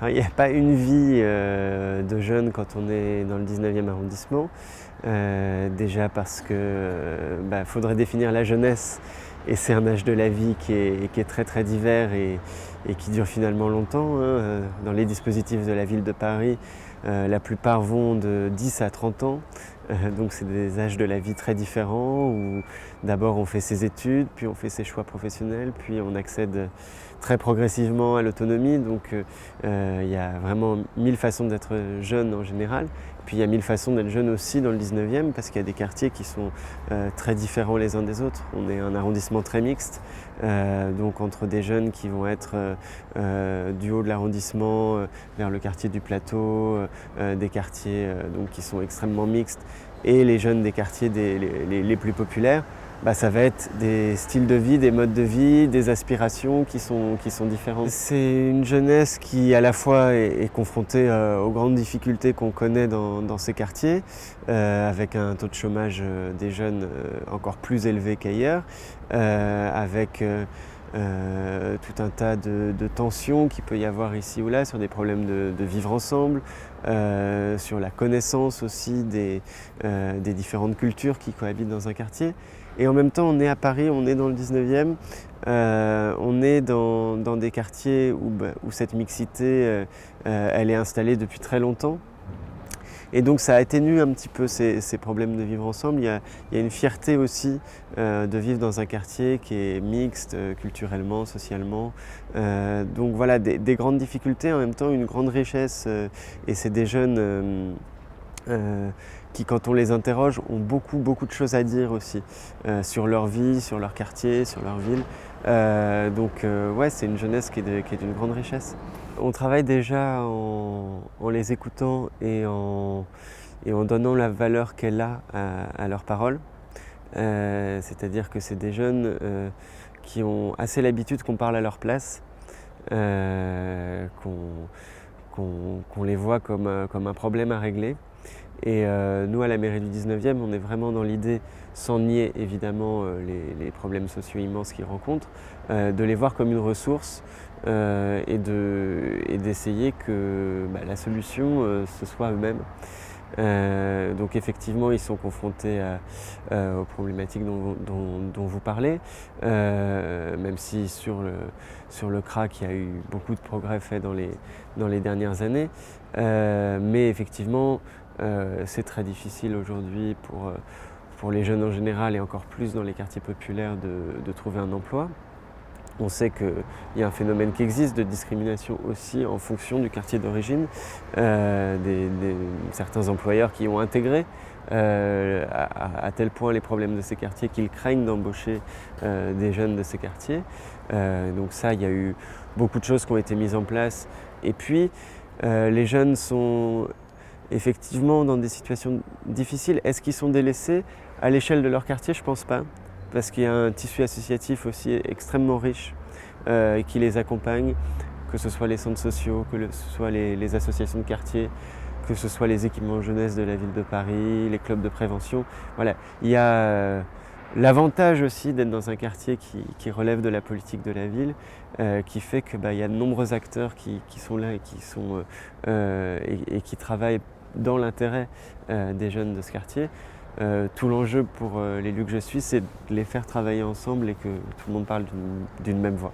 Alors, il n'y a pas une vie de jeune quand on est dans le 19e arrondissement. Déjà parce que faudrait définir la jeunesse et c'est un âge de la vie qui est très très divers et qui dure finalement longtemps. Dans les dispositifs de la ville de Paris, la plupart vont de 10 à 30 ans. Donc c'est des âges de la vie très différents où d'abord on fait ses études, puis on fait ses choix professionnels, puis on accède très progressivement à l'autonomie. Donc il y a vraiment 1000 façons d'être jeune en général. Puis il y a 1000 façons d'être jeune aussi dans le 19e parce qu'il y a des quartiers qui sont très différents les uns des autres. On est un arrondissement très mixte, donc entre des jeunes qui vont être du haut de l'arrondissement vers le quartier du Plateau, des quartiers donc, qui sont extrêmement mixtes, et les jeunes des quartiers les plus populaires. Ça va être des styles de vie, des modes de vie, des aspirations qui sont différentes. C'est une jeunesse qui à la fois est confrontée aux grandes difficultés qu'on connaît dans ces quartiers, avec un taux de chômage des jeunes encore plus élevé qu'ailleurs, avec tout un tas de tensions qu'il peut y avoir ici ou là sur des problèmes de vivre ensemble, sur la connaissance aussi des différentes cultures qui cohabitent dans un quartier. Et en même temps, on est à Paris, on est dans le 19e, on est dans des quartiers où cette mixité, elle est installée depuis très longtemps. Et donc ça atténue un petit peu ces problèmes de vivre ensemble. Il y a une fierté aussi de vivre dans un quartier qui est mixte culturellement, socialement. Donc voilà, des grandes difficultés, en même temps une grande richesse. Et c'est des jeunes qui, quand on les interroge, ont beaucoup de choses à dire aussi sur leur vie, sur leur quartier, sur leur ville. Ouais, c'est une jeunesse qui est d'une grande richesse. On travaille déjà en les écoutant et en donnant la valeur qu'elle a à leurs paroles. C'est-à-dire que c'est des jeunes qui ont assez l'habitude qu'on parle à leur place, qu'on les voit comme un problème à régler. Et nous, à la mairie du 19e, on est vraiment dans l'idée, sans nier évidemment les problèmes sociaux immenses qu'ils rencontrent, de les voir comme une ressource et d'essayer que la solution, ce soit eux-mêmes. Donc effectivement, ils sont confrontés aux problématiques dont vous parlez, même si sur le CRAC, il y a eu beaucoup de progrès faits dans les dernières années. Mais effectivement, c'est très difficile aujourd'hui pour les jeunes en général et encore plus dans les quartiers populaires de trouver un emploi. On sait qu'il y a un phénomène qui existe de discrimination aussi en fonction du quartier d'origine, certains employeurs qui ont intégré à tel point les problèmes de ces quartiers qu'ils craignent d'embaucher des jeunes de ces quartiers. Donc ça, il y a eu beaucoup de choses qui ont été mises en place. Et puis, les jeunes sont effectivement dans des situations difficiles. Est-ce qu'ils sont délaissés à l'échelle de leur quartier? Je ne pense pas. Parce qu'il y a un tissu associatif aussi extrêmement riche qui les accompagne, que ce soit les centres sociaux, que ce soit les associations de quartier, que ce soit les équipements jeunesse de la ville de Paris, les clubs de prévention. Voilà. Il y a l'avantage aussi d'être dans un quartier qui relève de la politique de la ville, qui fait qu'il y a de nombreux acteurs qui sont là et qui travaillent dans l'intérêt des jeunes de ce quartier. Tout l'enjeu pour l'élu que je suis, c'est de les faire travailler ensemble et que tout le monde parle d'une même voix.